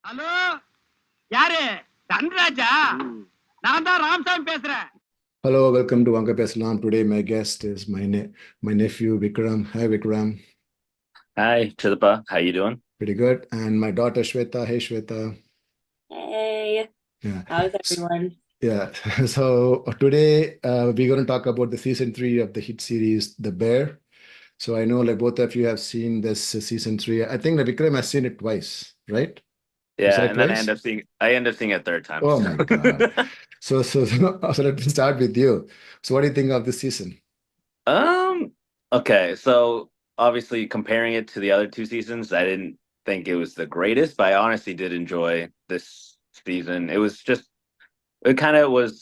Hello, யாரு? தன்ராஜா? நான் தான் ராமசாமி பேசுறேன். Hello, welcome to Vanka Peslam. Today my guest is my nephew Vikram. Hi Vikram. Hi, Chilpa. How you doing? Pretty good. And my daughter Shwetha. Hey Shwetha. Hey, Yeah. how's everyone? Yeah. So today we're going to talk about the season 3 of the hit series The Bear. So I know like both of you have seen this season 3. I think that Vikram has seen it twice, right? You Yeah, saw it and then I twice? end up seeing it a third time. Oh my God. So let me start with you. So what do you think of this season? Okay, so obviously comparing it to the other two seasons, I didn't think it was the greatest, but I honestly did enjoy this season. It kind of was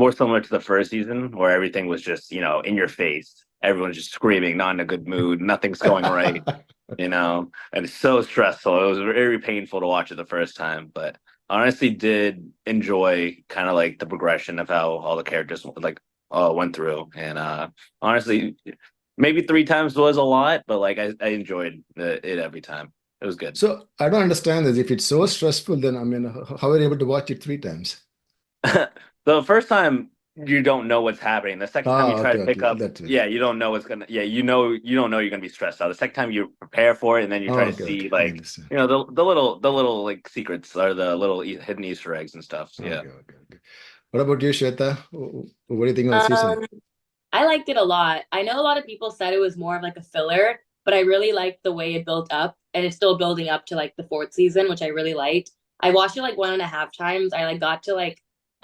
more similar to the first season where everything was just, in your face. Everyone's just screaming, not in a good mood, nothing's going right, and it's so stressful. It was very painful to watch it the first time, but honestly did enjoy kind of like the progression of how all the characters like went through. And honestly, maybe three times was a lot, but like I enjoyed it every time. It was good. So I don't understand this. If it's so stressful, then I mean, how are you able to watch it 3 times? The first time you don't know what's happening. The second time you try to pick up, That's it. you don't know what's gonna. Yeah, you don't know you're gonna be stressed out. The second time you prepare for it, and then you try to see I like understand. the little like secrets or the little hidden Easter eggs and stuff. So, yeah. Okay. What about you, Shweta? What do you think of the season? I liked it a lot. I know a lot of people said it was more of like a filler, but I really liked the way it built up, and it's still building up to like the 4th season, which I really liked. I watched it like 1.5 times. I like got to like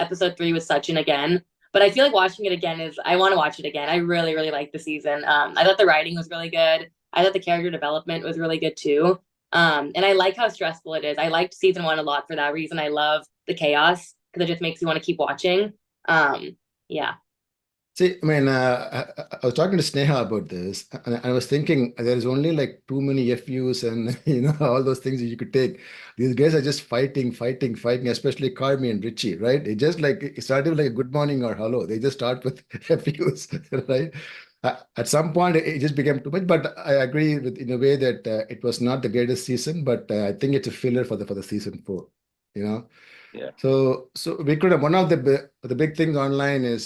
episode 3 with Sachin again, but I feel like watching it again is I want to watch it again. I really, really liked the season. I thought the writing was really good. I thought the character development was really good too. And I like how stressful it is. I liked season 1 a lot for that reason. I love the chaos because it just makes you want to keep watching. Yeah. See, I mean, I was talking to Sneha about this, and I was thinking there is only like too many FUs and all those things that you could take. These guys are just fighting, especially Carmi and Richie, right? It just like it started like a good morning or hello. They just start with FUs, right? At some point, it just became too much. But I agree with in a way that it was not the greatest season, but I think it's a filler for the season 4. You know. Yeah. So Vikram, one of the big things online is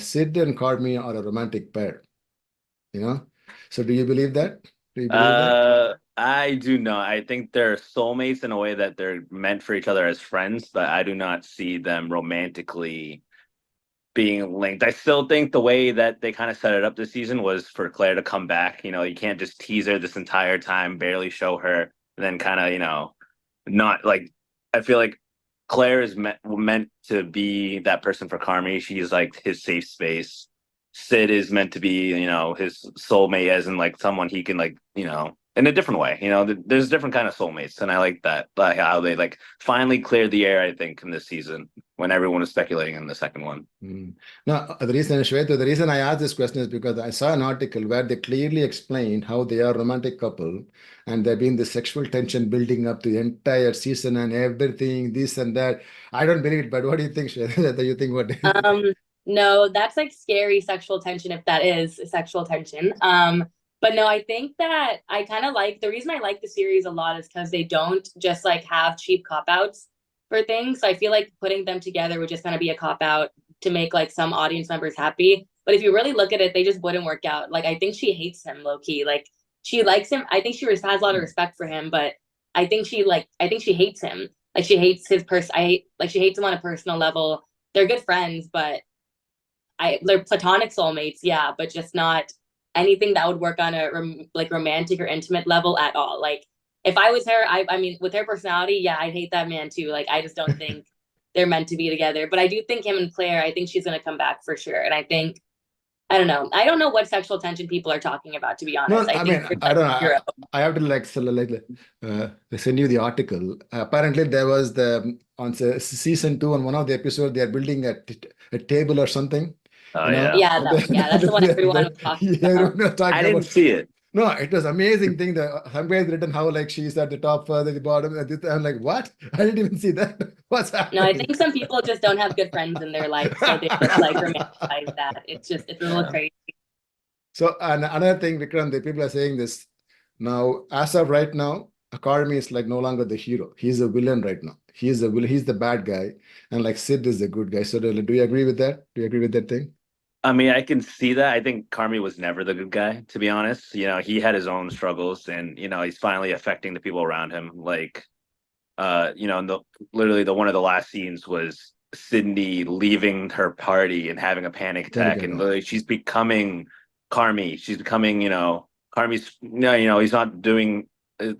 Sid and Carmi are a romantic pair. So do you believe that? I do not. I think they're soulmates in a way that they're meant for each other as friends, but I do not see them romantically being linked. I still think the way that they kind of set it up this season was for Claire to come back. You can't just tease her this entire time, barely show her, and then kind of, not like. I feel like Claire is meant to be that person for Carmi. She's like his safe space. Sid is meant to be, his soulmate, as in like someone he can like, in a different way. There's different kind of soulmates, and I like that. Like how they like finally cleared the air. I think in this season when everyone was speculating in the second one. No, the reason I asked this question is because I saw an article where they clearly explained how they are a romantic couple, and there been the sexual tension building up to the entire season and everything, this and that. I don't believe it, but what do you think, Shweta? Do you think what? No, that's like scary sexual tension if that is sexual tension. But no, I think that I kind of like the reason I like the series a lot is because they don't just like have cheap cop outs for things. So I feel like putting them together would just kind of be a cop out to make like some audience members happy. But if you really look at it, they just wouldn't work out. Like I think she hates him low key. Like she likes him. I think she has a lot of respect for him, but I think she hates him. Like she hates his she hates him on a personal level. They're good friends, but they're platonic soulmates, yeah, but just not anything that would work on a romantic or intimate level at all. Like if I was her, I mean, with her personality, yeah, I'd hate that man too. Like I just don't think they're meant to be together. But I do think him and Claire, I think she's gonna come back for sure. And I think I don't know what sexual tension people are talking about, to be honest. No, I mean, I don't know. I have to send you the article. Apparently, there was on season 2 on one of the episodes they are building a table or something. That's the one everyone was talking about. I didn't see it. No, it was amazing thing that some guys written how like she's at the top, further the bottom. I'm like, what? I didn't even see that. What's happening? No, I think some people just don't have good friends in their life, so they just like romanticize that. It's a little crazy. So another thing, Vikram, the people are saying this now. As of right now, Karmi is like no longer the hero. He's a villain right now. He's a villain. He's the bad guy, and like Sid is the good guy. So do you agree with that? Do you agree with that thing? I mean, I can see that. I think Carmi was never the good guy, to be honest. You know, he had his own struggles, and you know, he's finally affecting the people around him. Like, you know, literally the one of the last scenes was Sydney leaving her party and having a panic Then attack, again, and no. literally she's becoming Carmi. She's becoming, you know, Carmi's. No, you know, he's not doing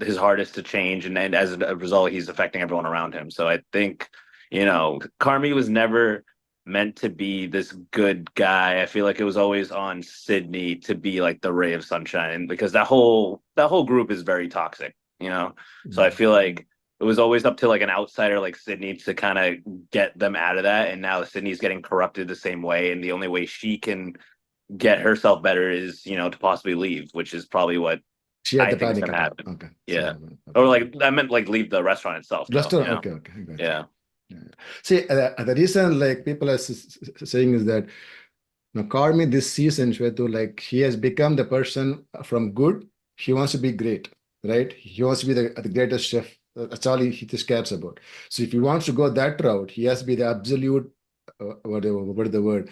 his hardest to change, and as a result, he's affecting everyone around him. So I think, you know, Carmi was never meant to be this good guy. I feel like it was always on Sydney to be like the ray of sunshine, because that whole group is very toxic, you know. So I feel like it was always up to like an outsider like Sydney to kind of get them out of that. And now Sydney's getting corrupted the same way, and the only way she can get herself better is, you know, to possibly leave, which is probably what She had I the think is panic gonna attack. happen. Okay. Yeah, Okay. or like I meant like leave the restaurant itself, though. You Restaurant. know. Okay. I got you. Yeah. Yeah. See, the reason like people are saying is that now Carmi this season, Shwetu, like he has become the person from good. He wants to be great, right? He wants to be the greatest chef. That's all he just cares about. So if he wants to go that route, he has to be the absolute, what is the word?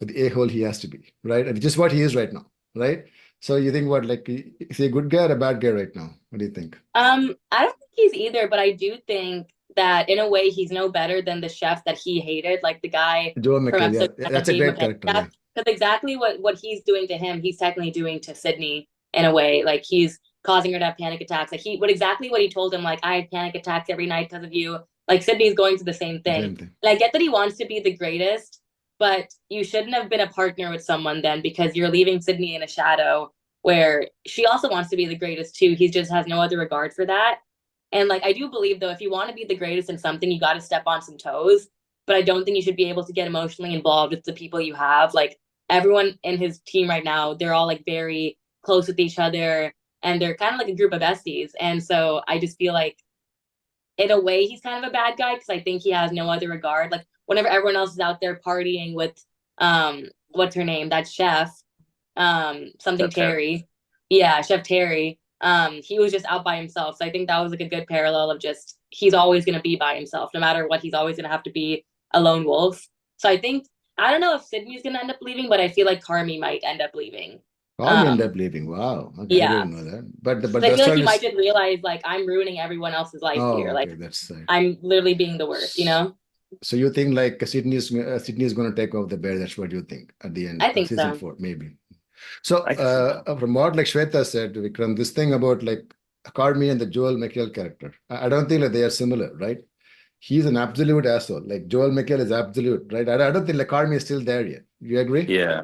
The a-hole he has to be, right? And which is what he is right now, right? So you think what, like, is he a good guy or a bad guy right now? What do you think? I don't think he's either, but I do think that in a way he's no better than the chef that he hated, like the guy Joe from McHale, episode yeah, that that's a gave him a great panic character, yeah. attack. Because exactly what he's doing to him, he's technically doing to Sydney in a way. Like he's causing her to have panic attacks. Like what he told him, like I had panic attacks every night because of you. Like Sydney's going through the same thing. Same thing. And I get that he wants to be the greatest, but you shouldn't have been a partner with someone then, because you're leaving Sydney in a shadow where she also wants to be the greatest too. He just has no other regard for that. And like I do believe though, if you want to be the greatest in something, you got to step on some toes. But I don't think you should be able to get emotionally involved with the people you have. Like everyone in his team right now, they're all like very close with each other, and they're kind of like a group of besties. And so I just feel like in a way he's kind of a bad guy, because I think he has no other regard. Like whenever everyone else is out there partying with what's her name, that chef, something Chef Terry. Terry. Yeah, Chef Terry. He was just out by himself. So I think that was like a good parallel of just he's always gonna be by himself. No matter what, he's always gonna have to be a lone wolf. So I think I don't know if Sydney's gonna end up leaving, but I feel like Carmi might end up leaving. Carmi ended up leaving. Wow. Okay, I Yeah. didn't know that. But the I feel like restaurant he might is. just realize like I'm ruining everyone else's life Oh, here. Like okay, that's sad. I'm literally being the worst, you know? So you think like Sydney is going to take off the bear? That's what you think at the end I of think season so. 4, maybe. So I can see that. from what like Shweta said, Vikram, this thing about like Carmi and the Joel McHale character, I don't think that they are similar, right? He's an absolute asshole. Like Joel McHale is absolute, right? I don't think like Carmi is still there yet. You agree? Yeah.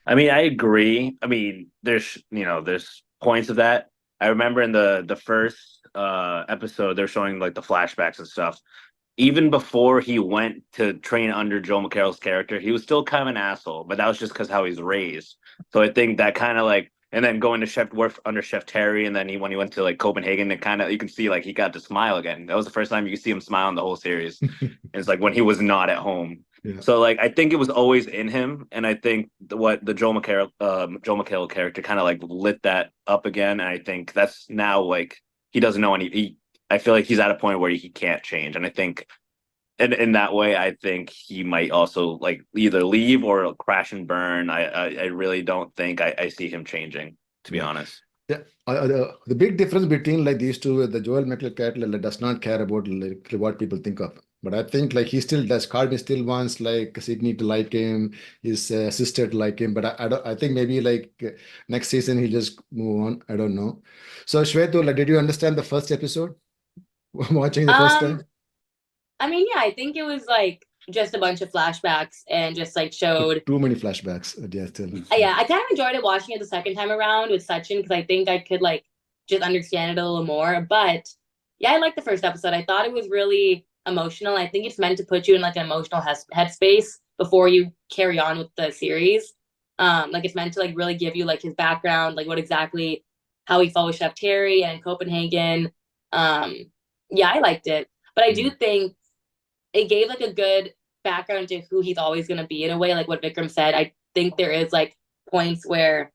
I mean, I agree. I mean, there's points of that. I remember in the first episode, they're showing like the flashbacks and stuff. Even before he went to train under Joe McHale's character, he was still kind of an asshole, but that was just because how he's raised. So I think that kind of like, and then going to Chef work under Chef Terry, and then when he went to like Copenhagen, it kind of you can see like he got to smile again. That was the first time you could see him smile in the whole series. And it's like when he was not at home. Yeah. So like I think it was always in him, and I think what the Joe McHale character kind of like lit that up again. And I think that's now like he doesn't know I feel like he's at a point where he can't change, and I think in that way, I think he might also like either leave or crash and burn. I really don't think I see him changing, to be Yeah. honest. Yeah, the big difference between like these two, the Joel McHale character like, does not care about like what people think of him. But I think like he still does. Carmi still wants like Sydney to like him, his sister to like him. But I don't. I think maybe like next season he'll just move on. I don't know. So Shweta, like, did you understand the first episode watching the first time? I mean, yeah, I think it was like just a bunch of flashbacks and just like showed. Too many flashbacks. Yeah, still. Yeah, I kind of enjoyed it watching it the second time around with Sachin, because I think I could like just understand it a little more. But yeah, I liked the first episode. I thought it was really emotional. I think it's meant to put you in like an emotional headspace before you carry on with the series. Like it's meant to like really give you like his background, like what exactly how he fell with Chef Terry and Copenhagen. Yeah, I liked it, but I do think it gave like a good background to who he's always going to be in a way. Like what Vikram said, I think there is like points where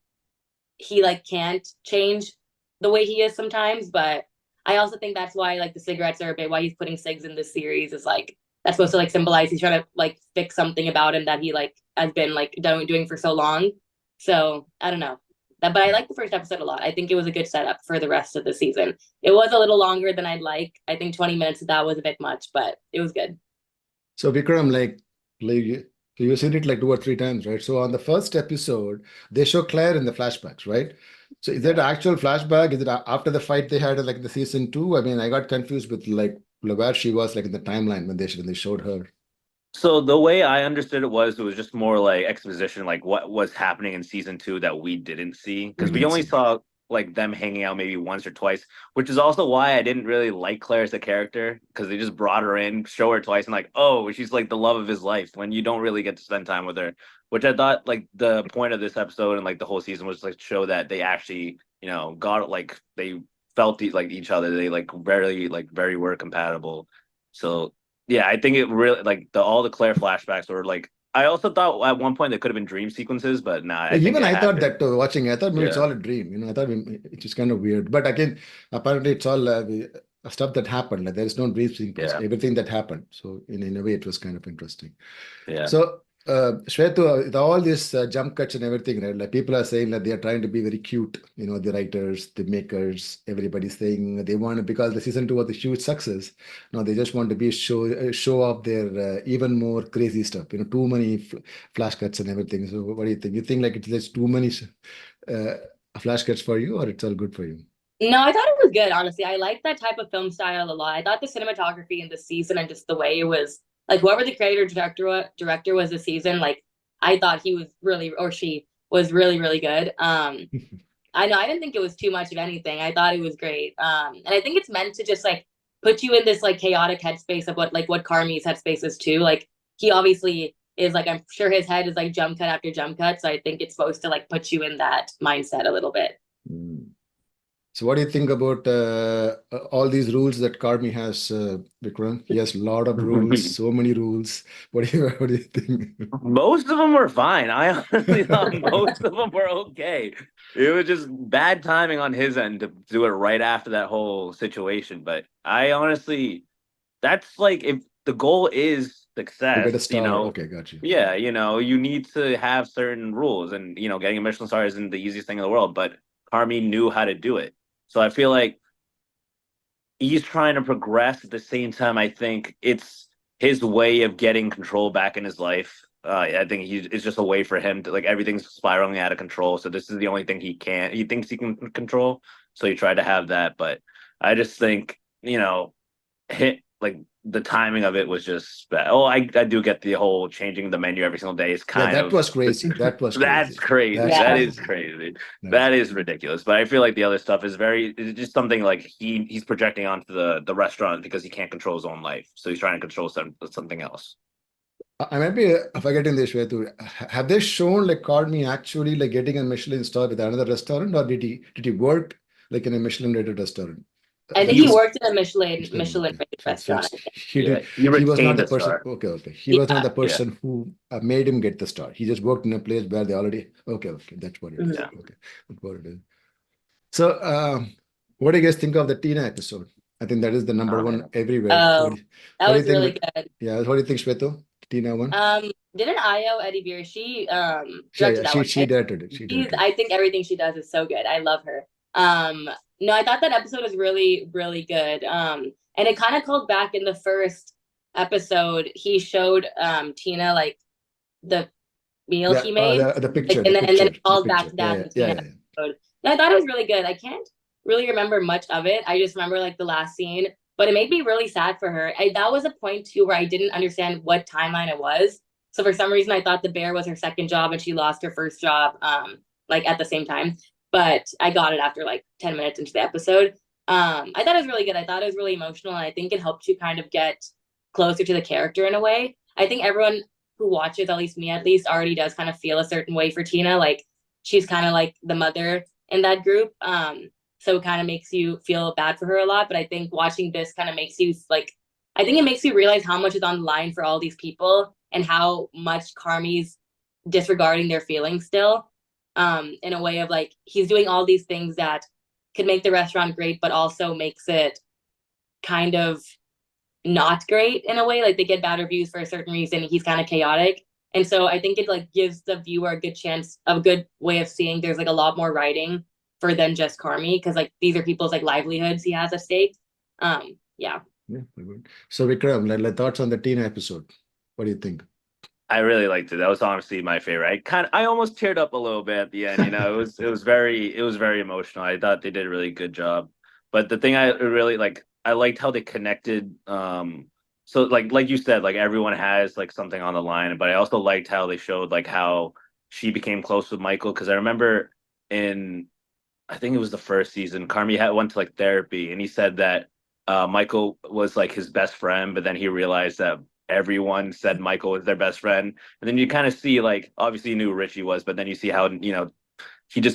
he like can't change the way he is sometimes, but I also think that's why like the cigarettes are a bit why he's putting cigs in this series is like that's supposed to like symbolize he's trying to like fix something about him that he like has been like doing for so long. So I don't know. But I like the first episode a lot. I think it was a good setup for the rest of the season. It was a little longer than I'd like. I think 20 minutes of that was a bit much, but it was good. So Vikram, like you've seen it like 2 or 3 times, right? So on the first episode, they show Claire in the flashbacks, right? So is that an actual flashback? Is it after the fight they had like the season 2? I mean, I got confused with like where she was like in the timeline when they showed her. So the way I understood it was just more like exposition, like what was happening in season 2 that we didn't see, because we didn't only see. saw like them hanging out maybe once or twice, which is also why I didn't really like Claire as a character, because they just brought her in, show her twice, and like, oh, she's like the love of his life when you don't really get to spend time with her. Which I thought like the point of this episode and like the whole season was like show that they actually, got like they felt like each other. They like very were compatible. So yeah, I think it really like all the Claire flashbacks were like. I also thought at one point there could have been dream sequences, but nah, I think Even it I had thought to. that watching, I thought maybe it's Yeah, all a dream. I thought it's just kind of weird. But again, apparently it's all stuff that happened. Like there is no dream sequence. yeah, Everything that happened. So in a way, it was kind of interesting. yeah. So, Shwetha, with all these jump cuts and everything, right? Like people are saying that they are trying to be very cute. The writers, the makers, everybody's saying they want to because the season 2 was a huge success. No, they just want to be show off their even more crazy stuff. Too many flash cuts and everything. So, what do you think? You think like it's just too many uh, flash cuts for you, or it's all good for you? No, I thought it was good, honestly. I like that type of film style a lot. I thought the cinematography in the season and just the way it was like whoever the creator director was this season, like I thought he was really or she was really, really good. I know I didn't think it was too much of anything. I thought it was great. And I think it's meant to just like put you in this like chaotic headspace of what Carmi's headspace is too. Like he obviously is like I'm sure his head is like jump cut after jump cut. So I think it's supposed to like put you in that mindset a little bit. Mm. So what do you think about all these rules that Karmi has, Vikram? He has a lot of rules, so many rules. What do you think? Most of them were fine. I honestly thought most of them were okay. It was just bad timing on his end to do it right after that whole situation. But I honestly, that's like if the goal is To get a success, star. Okay, got you. yeah, you need to have certain rules, and getting a Michelin star isn't the easiest thing in the world. But Carmi knew how to do it, so I feel like he's trying to progress at the same time. I think it's his way of getting control back in his life. I think it's just a way for him to like everything's spiraling out of control. So this is the only thing he thinks he can control. So he tried to have that, but I just think hit like the timing of it was just bad. Oh, I do get the whole changing the menu every single day is Yeah, kind that of was crazy. That was that's crazy. crazy. That's That is crazy. crazy. That's That is ridiculous. But I feel like the other stuff is it's just something like he's projecting onto the restaurant because he can't control his own life. So he's trying to control something else. I might be forgetting this way too. Have they shown like Carmi actually like getting a Michelin star with another restaurant, or did he work like in a Michelin rated restaurant? I Have think they he He worked in a Michelin Michelin, Michelin okay. rated So restaurant. he yeah, did. he He was not retained the a person. star. Okay, okay. He was not Yeah. the Yeah. person who made him get the star. He just worked in a place where they already. Okay, okay. That's what it is. Yeah. Okay, that's what it is. So, what do you guys think of the Tina episode? I think that is the number Oh, one man. everywhere. Oh, that What do you was think? really good. Yeah, what do you think, Shweta? Tina one. Didn't Ayo Eddie Beer, she Yeah, directed that one, she right? directed it. She directed I it. think everything she does is so good. I love her. No, I thought that episode was really, really good. And it kind of called back in the first episode, he showed Tina like the meal Yeah, he made. the Like picture, and then it the called back picture. to Yeah, that in yeah, the yeah, Tina yeah. episode. And I thought it was really good. I can't really remember much of it. I just remember like the last scene, but it made me really sad for her. That was a point too where I didn't understand what timeline it was. So for some reason, I thought the bear was her second job and she lost her first job, like at the same time. But I got it after like 10 minutes into the episode. I thought it was really good. I thought it was really emotional, and I think it helped you kind of get closer to the character in a way. I think everyone who watches, at least me at least, already does kind of feel a certain way for Tina. Like she's kind of like the mother in that group. So it kind of makes you feel bad for her a lot. But I think watching this kind of makes you like, I think it makes you realize how much is on the line for all these people and how much Carmi's disregarding their feelings still. In a way of like he's doing all these things that could make the restaurant great, but also makes it kind of not great in a way. Like they get bad reviews for a certain reason. He's kind of chaotic. And so I think it like gives the viewer a good chance, a good way of seeing there's like a lot more writing for than just Carmi, because like these are people's like livelihoods he has at stake. Yeah. Yeah, very good. So Vikram, thoughts on the Tina episode? What do you think? I really liked it. That was honestly my favorite. I almost teared up a little bit at the end. You know, it was very emotional. I thought they did a really good job. But the thing I really like, I liked how they connected. So like you said, like everyone has like something on the line. But I also liked how they showed like how she became close with Michael, because I remember in, I think it was the first season, Carmi went to like therapy, and he said that Michael was like his best friend, but then he realized that everyone said Michael was their best friend. And then you kind of see like, obviously you knew who Richie was, but then you see how, you know,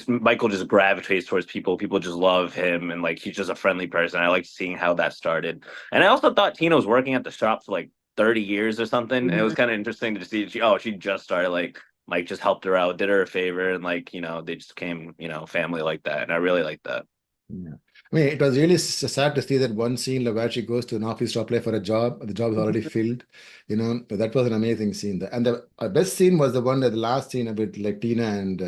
Michael just gravitates towards people. People just love him, and like he's just a friendly person. I like seeing how that started. And I also thought Tina was working at the shop for like 30 years or something. And it was kind of interesting to see she just started, like Mike just helped her out, did her a favor, and like, you know, they just became, you know, family like that. And I really like that. Yeah. I mean, it was really sad to see that one scene like, where she goes to an office to apply for a job. The job is already filled. You know, that was an amazing scene. And the best scene was the one that the last scene with like Tina and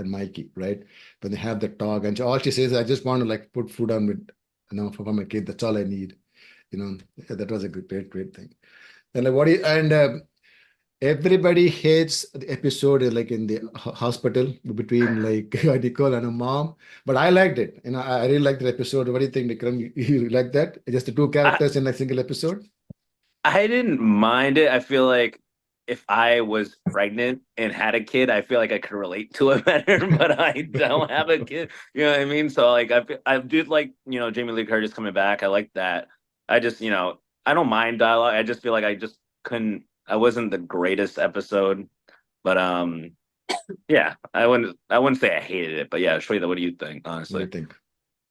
Mikey, right? When they have the talk, and all she says, "I just want to like put food on with, you know, for my kid. That's all I need." You know, yeah, that was a great thing. And like what do you, and everybody hates the episode like in the hospital between like Nicole and her mom, but I liked it. You know, I really liked the episode. What do you think, Vikram? You like that? Just the two I, characters in a single episode? I didn't mind it. I feel like if I was pregnant and had a kid, I feel like I could relate to it better, but I don't have a kid. You know what I mean? So like I did like, you know, Jamie Lee Curtis coming back. I like that. I just, you know, I don't mind dialogue. I just feel like I just couldn't, I wasn't the greatest episode, but yeah, I wouldn't say I hated it, but yeah, Shweta, what do you think, What do you honestly? think?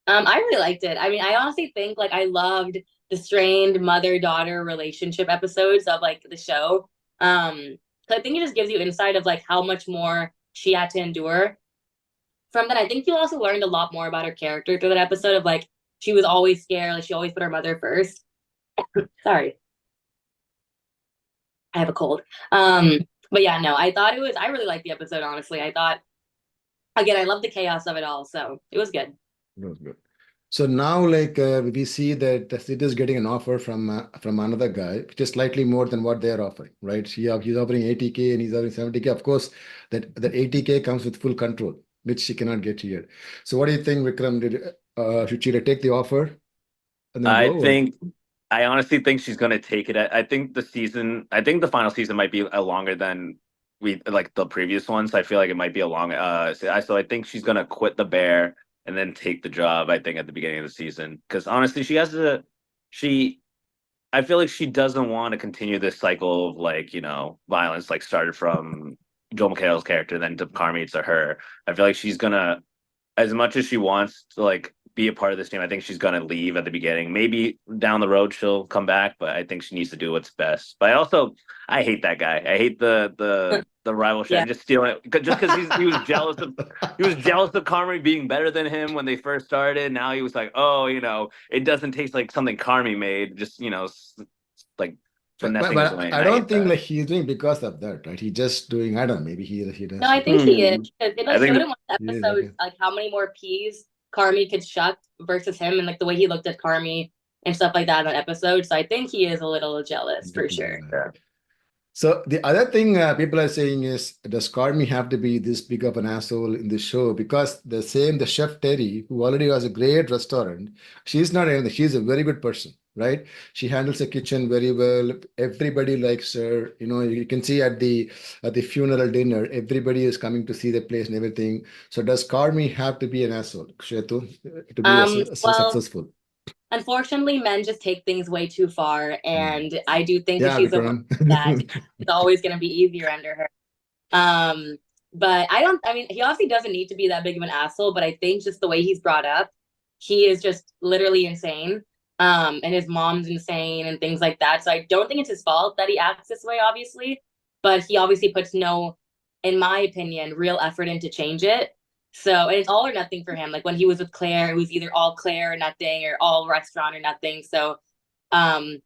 I really liked it. I mean, I honestly think like I loved the strained mother-daughter relationship episodes of like the show. So I think it just gives you insight of like how much more she had to endure. From that, I think you also learned a lot more about her character through that episode of like she was always scared, like she always put her mother first. Sorry, I have a cold. But yeah, no, I really liked the episode, honestly. I thought again, I love the chaos of it all, so it was good. That was good. So now, like we see that Sid is getting an offer from another guy, which is slightly more than what they're offering, right? He's offering 80K and he's offering 70K. Of course, that 80K comes with full control, which she cannot get here. So, what do you think, Vikram? Should she take the offer and then I go? Or? think I honestly think she's gonna take it. I think I think the final season might be longer than we like the previous ones. I feel like it might be a long. So I think she's gonna quit the Bear and then take the job. I think at the beginning of the season, because honestly, she. I feel like she doesn't want to continue this cycle of like, you know, violence like started from Joel McHale's character, then to Carmi to her. I feel like she's gonna, as much as she wants to like be a part of this team, I think she's gonna leave at the beginning. Maybe down the road she'll come back, but I think she needs to do what's best. But I hate that guy. I hate the rival shit Yeah. and just stealing it just because he was jealous of Carmi being better than him when they first started. Now he was like, oh, you know, it doesn't taste like something Carmi made. Just, you know, like finessing his way. But And I I don't hate think that. like he's doing because of that, right? He's just doing, I don't know, maybe he No, does. I think he is because it I like showed think in one of the He is episodes okay. like how many more peas Carmi could shuck versus him, and like the way he looked at Carmi and stuff like that in that episode. So I think he is a little jealous for sure. yeah. So the other thing people are saying is, does Carmi have to be this big of an asshole in the show? Because the chef Terry, who already has a great restaurant, she's not anything. She's a very good person, right? She handles the kitchen very well. Everybody likes her. You know, you can see at the funeral dinner, everybody is coming to see the place and everything. So does Carmi have to be an asshole, Shwetu, to be Well, successful? unfortunately, men just take things way too far, Mm. and I do think if Yeah, she's a woman Vikram. that it's always going to be easier under her. Um, but I don't. I mean, he obviously doesn't need to be that big of an asshole, but I think just the way he's brought up, he is just literally insane. And his mom's insane and things like that. So I don't think it's his fault that he acts this way, obviously. But he obviously puts no, in my opinion, real effort into change it. So, and it's all or nothing for him. Like when he was with Claire, it was either all Claire or nothing, or all restaurant or nothing. So, um,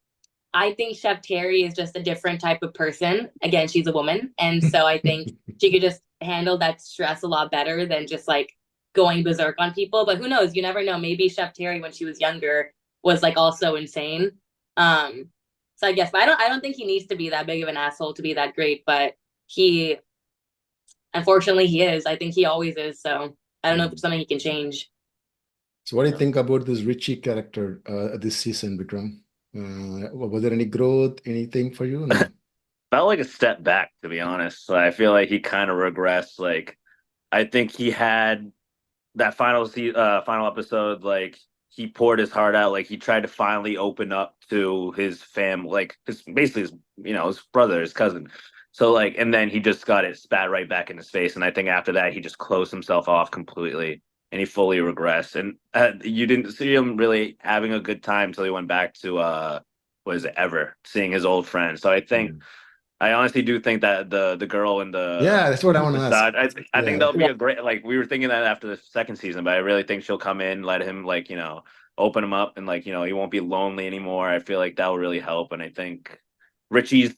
I think Chef Terry is just a different type of person. Again, she's a woman, and so I think she could just handle that stress a lot better than just like going berserk on people. But who knows? You never know. Maybe Chef Terry, when she was younger, was like also insane. So I guess, but I don't think he needs to be that big of an asshole to be that great. But he, unfortunately, he is. I think he always is. So I don't know if it's something he can change. So what do you think about this Richie character this season, Vikram? Was there any growth, anything for you? No. Felt like a step back, to be honest. So I feel like he kind of regressed. Like I think he had that final episode, like he poured his heart out, like he tried to finally open up to his family, like his basically his his brother, his cousin. So like, and then he just got it spat right back in his face, and I think after that he just closed himself off completely, and he fully regressed. And you didn't see him really having a good time until he went back to what is it, Ever, seeing his old friend. So I think. I honestly do think that the girl and Yeah, that's what I want to ask. Assad, I think Yeah. that'll be a great, like we were thinking that after the second season, but I really think she'll come in, let him like open him up, and like he won't be lonely anymore. I feel like that will really help, and I think Richie's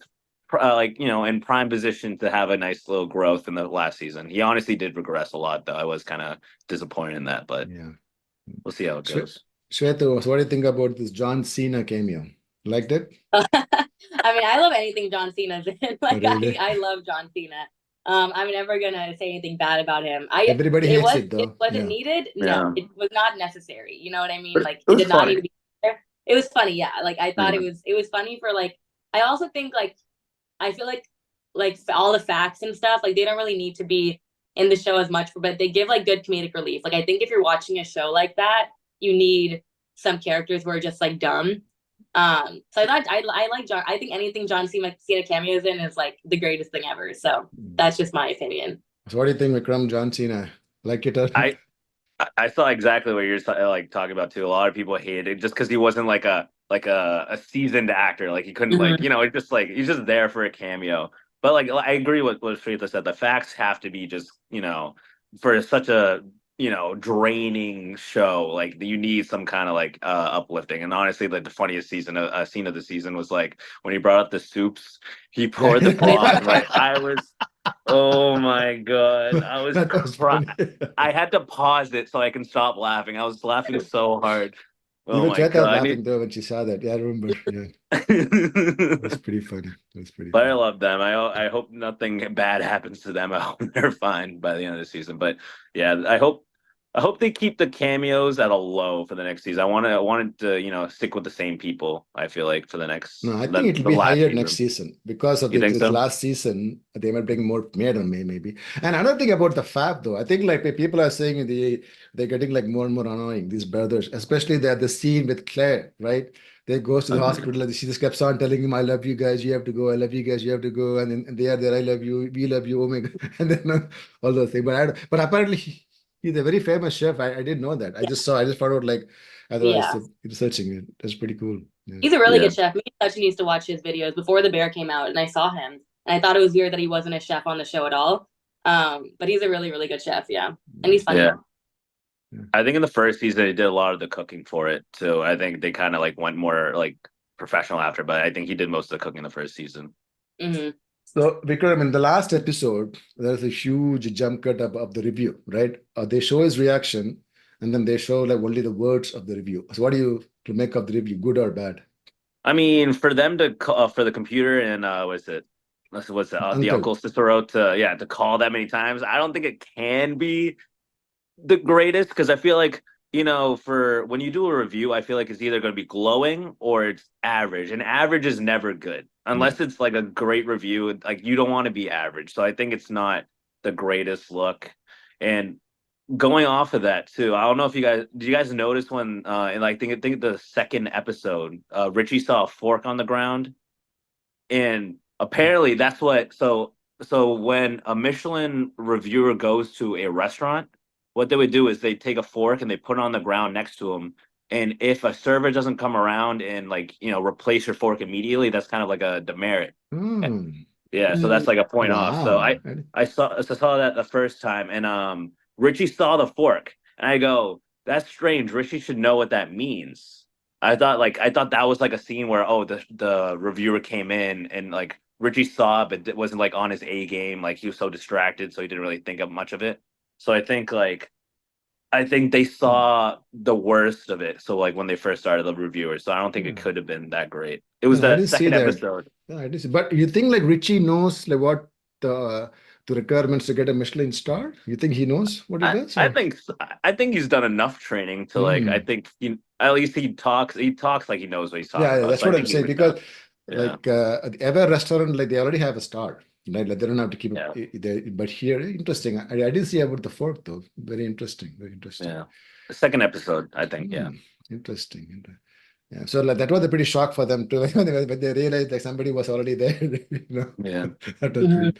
like in prime position to have a nice little growth in the last season. He honestly did regress a lot, though. I was kind of disappointed in that, but Yeah. we'll see how it goes. Shwetha, so what do you think about this John Cena cameo? Liked it? I mean, I love anything John Cena's in. Like, Really? I love John Cena. I'm never gonna say anything bad about him. Everybody hates it It though. wasn't Yeah. needed. Yeah. No, it was not necessary. You know what I mean? It Like, it was did not funny. need to be there. It was funny, yeah. Like, I thought Yeah. it was funny for like. I also think like I feel like all the facts and stuff, like they don't really need to be in the show as much, but they give like good comedic relief. Like I think if you're watching a show like that, you need some characters who are just like dumb. So I like John. I think anything John Cena cameos in is like the greatest thing ever. So that's just my opinion. So what do you think, Vikram, John Cena? Like it or not? I saw exactly what you're like talking about too. A lot of people hated it just because he wasn't like a seasoned actor. Like he couldn't like it's just like he's just there for a cameo. But like I agree with what Shwetha said. The facts have to be just for such a draining show. Like you need some kind of like uplifting. And honestly, like the funniest scene of the season was like when he brought up the soups. He poured the broth. Right, I was. Oh my god, I was That was crying. funny. I had to pause it so I can stop laughing. I was laughing so hard. Oh Even my Shweta was god, I laughing need. though when she saw that. Yeah, I remember. Yeah, it was pretty funny. It was pretty But I funny. love them. I hope nothing bad happens to them. I hope they're fine by the end of the season. But yeah, I hope they keep the cameos at a low for the next season. I wanted to stick with the same people. I feel like for the next No, I think it'll the be last higher next season. season because of You think this so? last season. They might bring more made on me maybe. And another thing about the Fab though, I think like people are saying they're getting like more and more annoying. These brothers, especially the scene with Claire, right? They goes to the hospital and she just keeps on telling him, "I love you guys. You have to go. I love you guys. You have to go." And then and they are there. "I love you. We love you. Oh my God." And then all those things. But apparently he's a very famous chef. I didn't know that. I just found out like I thought I Yeah, said researching it. That's pretty cool. Yeah. he's a really Yeah. good chef. Me and Sachin used to watch his videos before The Bear came out, and I saw him, and I thought it was weird that he wasn't a chef on the show at all. But he's a really really good chef. Yeah, and he's funny. Yeah. I think in the first season they did a lot of the cooking for it too. I think they kind of like went more like professional after, but I think he did most of the cooking in the first season. Hmm. So, Vikram, in the last episode, there's a huge jump cut of the review, right? They show his reaction, and then they show like only the words of the review. So, what do you to make of the review, good or bad? I mean, for them to for the computer and what's it the Uncle, Uncle Cicero to call that many times, I don't think it can be the greatest because I feel like for when you do a review, I feel like it's either going to be glowing or it's average, and average is never good yeah. unless it's like a great review. Like you don't want to be average, so I think it's not the greatest look. And going off of that too, I don't know if you guys notice when in like think the second episode, Richie saw a fork on the ground, and apparently that's what so when a Michelin reviewer goes to a restaurant, what they would do is they take a fork and they put it on the ground next to them. And if a server doesn't come around and like replace your fork immediately, that's kind of like a demerit. Hmm. Yeah, so that's like a point off. So Wow. I saw that the first time, and Richie saw the fork, and I go, that's strange. Richie should know what that means. I thought that was like a scene where the reviewer came in and like Richie saw it, but it wasn't like on his A game. Like he was so distracted, so he didn't really think of much of it. So I think they saw the worst of it. So like when they first started the reviewers, so I don't think it could have been that great. It was No, I the didn't see second that. episode. Yeah, I didn't see. But you think like Richie knows like what the requirements to get a Michelin star? You think he knows what he does? Or? I think he's done enough training to like I Mm. think at least he talks like he knows what he's talking Yeah, about. that's So I what I'm think he saying would know. because Yeah. like at the Ever restaurant, like they already have a star, right? Like they don't have to keep Yeah. it. But here, interesting. I didn't see about the fork though. Very interesting. Very interesting. Yeah. The second episode, I think. Yeah. Interesting. Yeah. So like that was a pretty shock for them too when they realized like somebody was already there. You know. Yeah. That was pretty.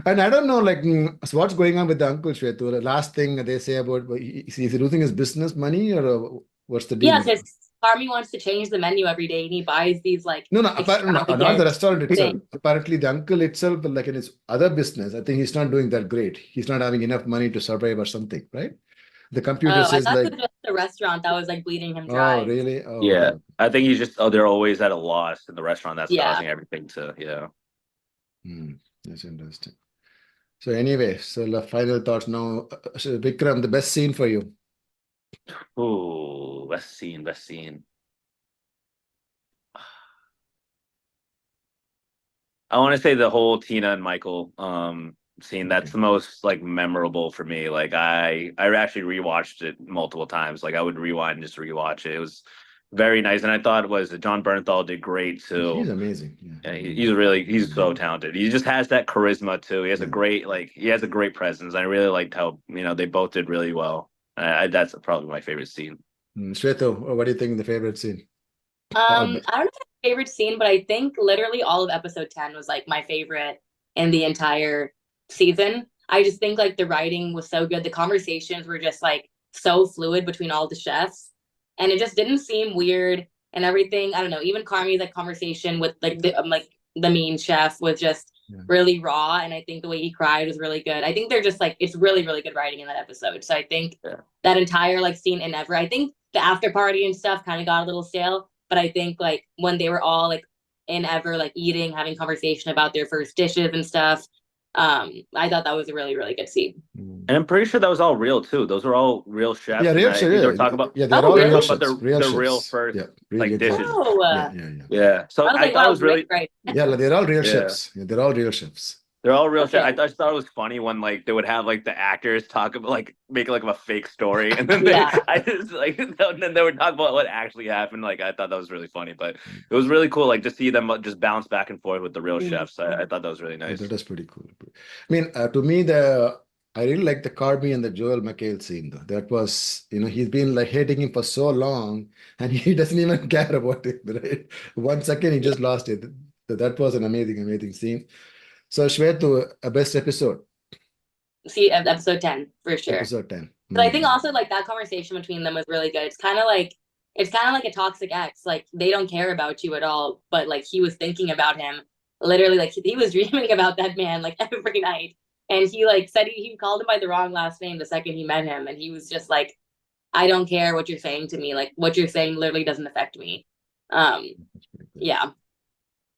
And I don't know, like, so what's going on with the uncle Shwetu? The last thing they say about is he losing his business money or what's the deal? Yeah, because Carmi wants to change the menu every day, and he buys these like No, not the restaurant itself. things. Apparently, the uncle itself, like in his other business, I think he's not doing that great. He's not having enough money to survive or something, right? The computer Oh, I says thought like, it was just the restaurant that was like bleeding him oh, dry. really? Oh, Yeah. okay. I think he's just they're always at a loss in the restaurant. That's Yeah. causing everything to That's interesting. So anyway, so the final thoughts now. So Vikram, the best scene for you. Ooh, best scene. I want to say the whole Tina and Michael scene. That's Okay. the most like memorable for me. Like I actually rewatched it multiple times. Like I would rewind and just rewatch it. It was very nice, and I thought it was John Bernthal did great too. He's amazing. Yeah, he's so talented. He just has that charisma too. He has a great presence. I really liked how they both did really well. That's probably my favorite scene. Shweta, what do you think the favorite scene? I don't know my favorite scene, but I think literally all of episode 10 was like my favorite in the entire season. I just think like the writing was so good. The conversations were just like so fluid between all the chefs, and it just didn't seem weird and everything. I don't know. Even Carmi's like conversation with like the mean chef was just really raw, and I think the way he cried was really good. I think they're just like it's really really good writing in that episode. So I think that entire like scene in Ever, I think the after party and stuff kind of got a little stale. But I think like when they were all like in Ever, like eating, having conversation about their first dishes and stuff, I thought that was a really, really good scene. And I'm pretty sure that was all real too. Those were all real chefs. Yeah, real chefs. They were talking about they're all real chefs. the real first like dishes. Oh, Yeah. So I thought it was really right. Yeah, they're all real chefs. Yeah, they're all real chefs. They're all real chefs. I just thought it was funny when like they would have like the actors talk about like make like a fake story, and then I just like and then they would talk about what actually happened. Like I thought that was really funny, but it was really cool like to see them just bounce back and forth with the real chefs. I thought that was really nice. That is pretty cool. I mean, to me, I really like the Carby and the Joel McHale scene though. That was, he's been like hating him for so long, and he doesn't even care about it. Right? 1 second, he just lost it. That was an amazing scene. So Shweta, a best episode. See, episode 10 for sure. Episode 10. But I think also like that conversation between them was really good. It's kind of like a toxic ex. Like they don't care about you at all, but like he was thinking about him. Literally, like he was dreaming about that man like every night. And he like said he called him by the wrong last name the second he met him, and he was just like, I don't care what you're saying to me. Like what you're saying literally doesn't affect me. Yeah.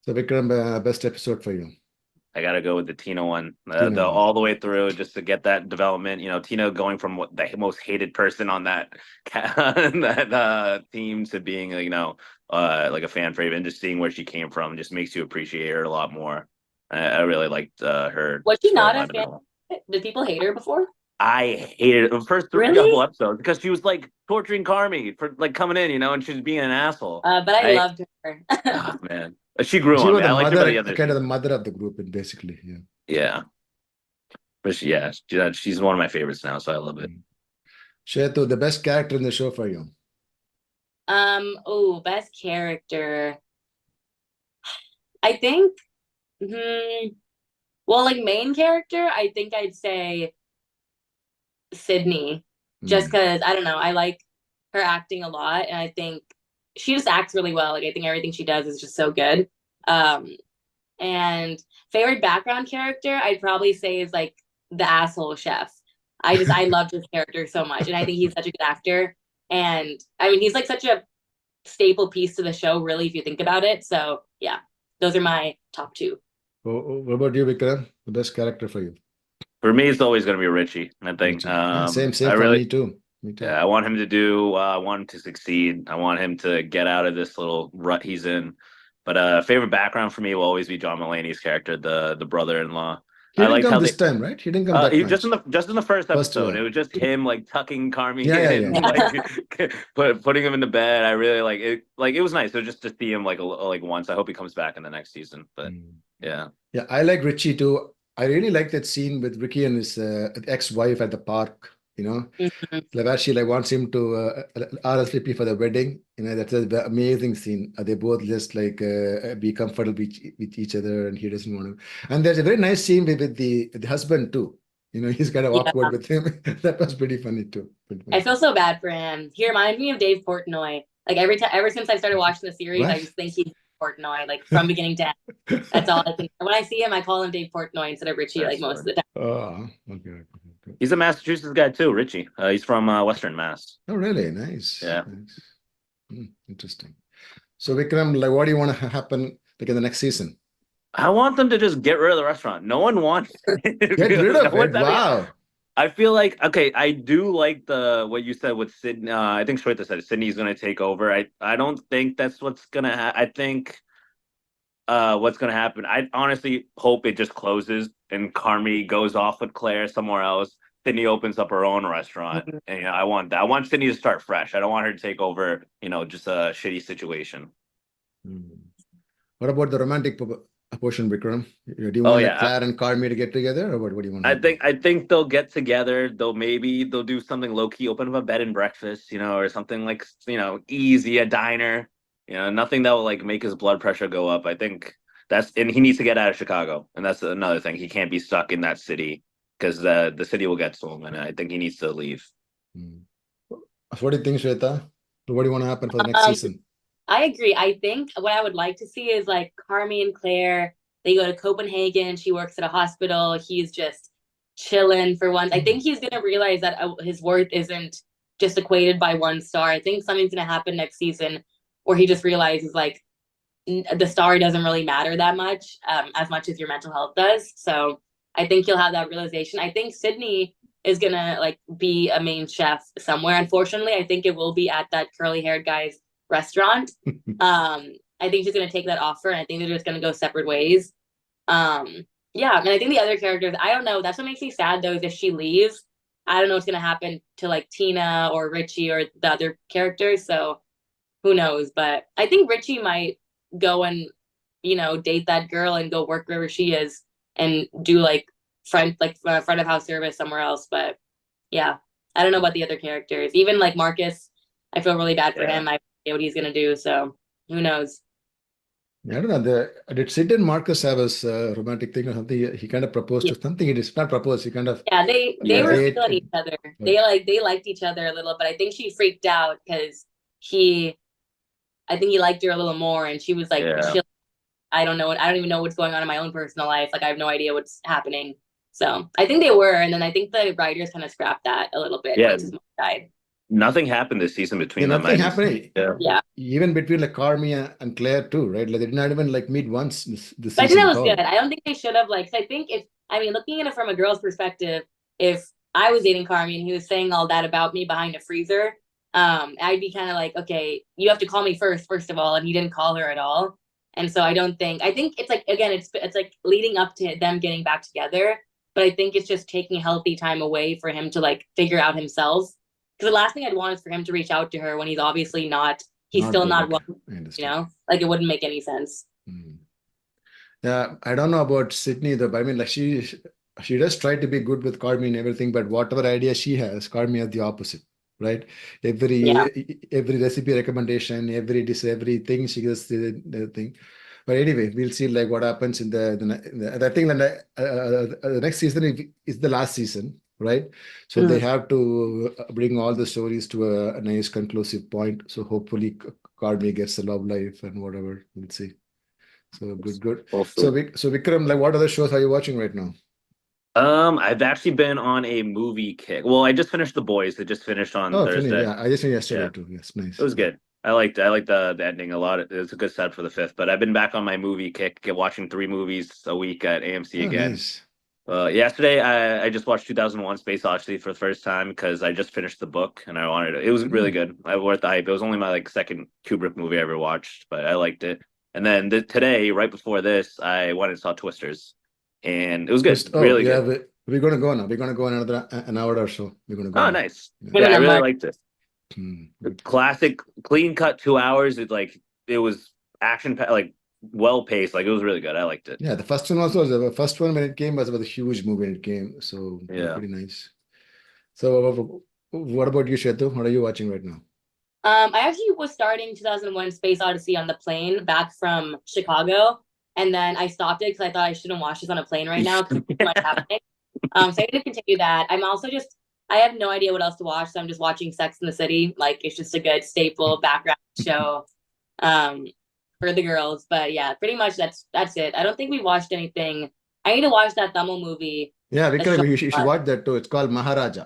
So Vikram, best episode for you. I gotta go with the Tina one, all the way through, just to get that development. Tina going from what the most hated person on that team to being, like a fan favorite, and just seeing where she came from just makes you appreciate her a lot more. I really liked her. Was she not a fan? Did people hate her before? I hated the first couple episodes because she was like torturing Carmi for like coming in, and she was being an asshole. But I loved her. Oh, man. She grew on me. I liked her kind of the mother of the group, basically. Yeah. But she's one of my favorites now, so I love it. Shweta, the best character in the show for you? Best character. I think, well, like main character, I think I'd say Sydney, just because I don't know, I like her acting a lot, and I think she just acts really well. Like I think everything she does is just so good. And favorite background character, I'd probably say is like the asshole chef. I loved his character so much, and I think he's such a good actor. And I mean, he's like such a staple piece to the show, really, if you think about it. So yeah, those are my top two. What about you, Vikram? The best character for you? For me, it's always going to be Richie. I think. Richie. Yeah, same I for really, me too. Me too. yeah, I want him to do. I want him to succeed. I want him to get out of this little rut he's in. But favorite background for me will always be John Mulaney's character, the brother-in-law. He I didn't liked come how this they. time, right? He didn't come that He much. just in the first First episode. It one. was just him like tucking Carmi Yeah. in, like putting him into bed. I really like it. Like it was nice. So just to see him like once. I hope he comes back in the next season. But yeah. Yeah, I like Richie too. I really like that scene with Ricky and his ex-wife at the park. Mhm. Like where she like wants him to RSVP for the wedding. That's an amazing scene. They both just like be comfortable with each other, and he doesn't want to. And there's a very nice scene with the husband too. He's kind of Yeah, awkward with him. That was pretty funny too. Pretty I funny. feel so bad for him. He reminds me of Dave Portnoy. Like ever since I started watching the series, I What? just think he's Portnoy, like from beginning to end. That's all I think. When I see him, I call him Dave Portnoy instead of Richie, like That's most of funny. the time. Oh, okay. He's a Massachusetts guy too, Richie. He's from Western Mass. Oh, really? Nice. Yeah. Nice. Interesting. So Vikram, like, what do you want to happen like in the next season? I want them to just get rid of the restaurant. No one wants it. Get rid of it. Wow. I feel like okay. I do like what you said with Sydney. I think Shwetha said Sydney's going to take over. I don't think that's what's going to happen. I think what's going to happen. I honestly hope it just closes and Carmi goes off with Claire somewhere else. Sydney opens up her own restaurant, and I want that. I want Sydney to start fresh. I don't want her to take over. Just a shitty situation. What about the romantic portion, Vikram? Do you want like Claire and Carmi to get together, or what do you want? I think they'll get together. They'll do something low key, open up a bed and breakfast, or something like easy, a diner. Nothing that will like make his blood pressure go up. I think and he needs to get out of Chicago, and that's another thing. He can't be stuck in that city because the city will get to him, and I think he needs to leave. What do you think, Shwetha? What do you want to happen for the next season? I agree. I think what I would like to see is like Carmi and Claire, they go to Copenhagen. She works at a hospital. He's just chilling for once. I think he's going to realize that his worth isn't just equated by one star. I think something's going to happen next season where he just realizes like the star doesn't really matter that much as your mental health does. So I think he'll have that realization. I think Sydney is going to like be a main chef somewhere. Unfortunately, I think it will be at that curly haired guy's restaurant. I think she's going to take that offer, and I think they're just going to go separate ways. Yeah, and I think the other characters, I don't know. That's what makes me sad though, is if she leaves, I don't know what's going to happen to like Tina or Richie or the other characters. So who knows? But I think Richie might go and date that girl and go work wherever she is and do like front of house service somewhere else. But yeah, I don't know about the other characters. Even like Marcus, I feel really bad for him. I know what he's gonna do. So who knows? I don't know. Did Sid and Marcus have a romantic thing or something? He kind of proposed to something. He did not propose. He kind of they were feeling each other. They liked each other a little, but I think she freaked out because I think he liked her a little more, and she was like, chill. I don't even know what's going on in my own personal life. Like I have no idea what's happening. So I think they were, and then I think the writers kind of scrapped that a little bit once his mom died. Nothing happened this season between them. Nothing happened. Yeah. Even between like Carmi and Claire too, right? Like they did not even like meet once this season. I think that was good. I don't think they should have I think looking at it from a girl's perspective, if I was dating Carmi and he was saying all that about me behind a freezer, I'd be kind of like, okay, you have to call me first of all, and he didn't call her at all. And so I think it's like, again, it's like leading up to them getting back together, but I think it's just taking healthy time away for him to like figure out himself. Because the last thing I'd want is for him to reach out to her when he's obviously he's still not well, like it wouldn't make any sense. Yeah, I don't know about Sydney though, but I mean, like she does try to be good with Carmi and everything, but whatever idea she has, Carmi has the opposite, right? Every recipe recommendation, everything she gets the thing. But anyway, we'll see like what happens in I think the next season is the last season, right? So they have to bring all the stories to a nice conclusive point. So hopefully Carmi gets a love life and whatever. We'll see. So good. Hopefully. So Vikram, like what other shows are you watching right now? I've actually been on a movie kick. Well, I just finished The Boys. It just finished on Oh, funny. Thursday. Yeah, I just finished yesterday Yeah, too. Yes, nice. it was good. I liked the ending a lot. It was a good set for the fifth. But I've been back on my movie kick, watching 3 movies a week at AMC Oh, again. nice. Yesterday I just watched 2001: Space Odyssey for the first time because I just finished the book and I wanted it. It was really good. I worth the hype. It was only my like second Kubrick movie I ever watched, but I liked it. And then today, right before this, I went and saw Twisters, and it was good. Oh, Really yeah, good. we're going to go now. We're going to go another an hour or so. We're going to go Oh, now. nice. Yeah. Yeah, I really Mark. liked it. Good. Classic, clean cut 2 hours. It was action like well paced. Like it was really good. I liked it. Yeah, the first one also, the first one when it came was a huge movie when it came. So Yeah. pretty nice. So what about you, Shwetha? What are you watching right now? I actually was starting 2001: Space Odyssey on the plane back from Chicago, and then I stopped it because I thought I shouldn't watch this on a plane right now because too much happening. So I'm going to continue that. I'm also I have no idea what else to watch, so I'm just watching Sex in the City. Like it's just a good staple background show for the girls. But yeah, pretty much that's it. I don't think we watched anything. I need to watch that Tamil movie. Yeah, The Vikram, you short should watch that too. It's called Maharaja.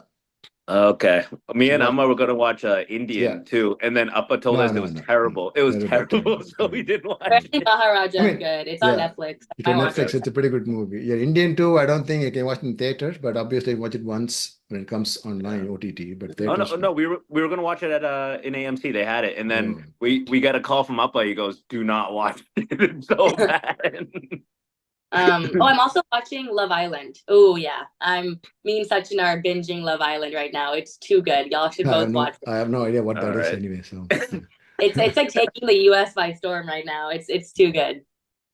Okay. Me and What? Amma were gonna watch Yeah. Indian too, and then Appa told No, us it no, was no. terrible. It was Terrible, terrible, terrible, so we terrible. didn't watch Apparently it. Maharaja I is mean, good. It's on yeah, Netflix. it's I on watch Netflix. it. It's a pretty good movie. Yeah, Indian too. I don't think you can watch it in theaters, but obviously watch it once when it comes online Yeah. OTT. But Oh theaters, no, no. we were gonna watch it at in AMC. They had it, and then Oh. we got a call from Appa. He goes, "Do not watch it. It's so bad." I'm also watching Love Island. Oh yeah, me and Sachin are binging Love Island right now. It's too good. Y'all should both watch it. I have no idea what All that is right. anyway. So yeah. It's like taking the U.S. by storm right now. It's too good.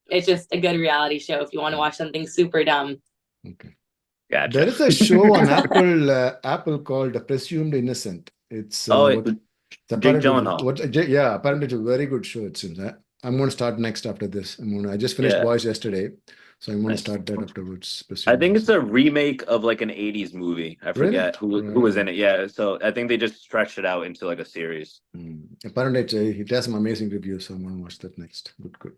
It's just a good reality show if you want to watch something super dumb. Okay. Gotcha. There is a show on Apple called Presumed Innocent. It's Jake apparently Gyllenhaal. yeah, apparently it's a very good show. It seems. I'm going to start next after this. I just finished Yeah. Boys yesterday, so I'm going to Nice. start that afterwards. I Presumed think it's Innocent. a remake of like an 80s movie. I Really? forget who was in it. Yeah, so I think they just stretched it out into like a series. Apparently it has some amazing reviews, so I'm going to watch that next. Good.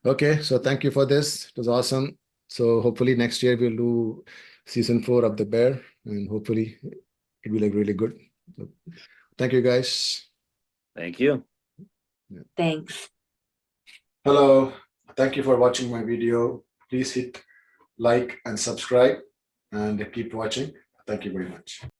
Okay, so thank you for this. It was awesome. So hopefully next year we'll do season 4 of The Bear, and hopefully it'll be like really good. So, thank you guys. Thank you. Yeah. Thanks. Hello. Thank you for watching my video. Please hit like and subscribe and keep watching. Thank you very much.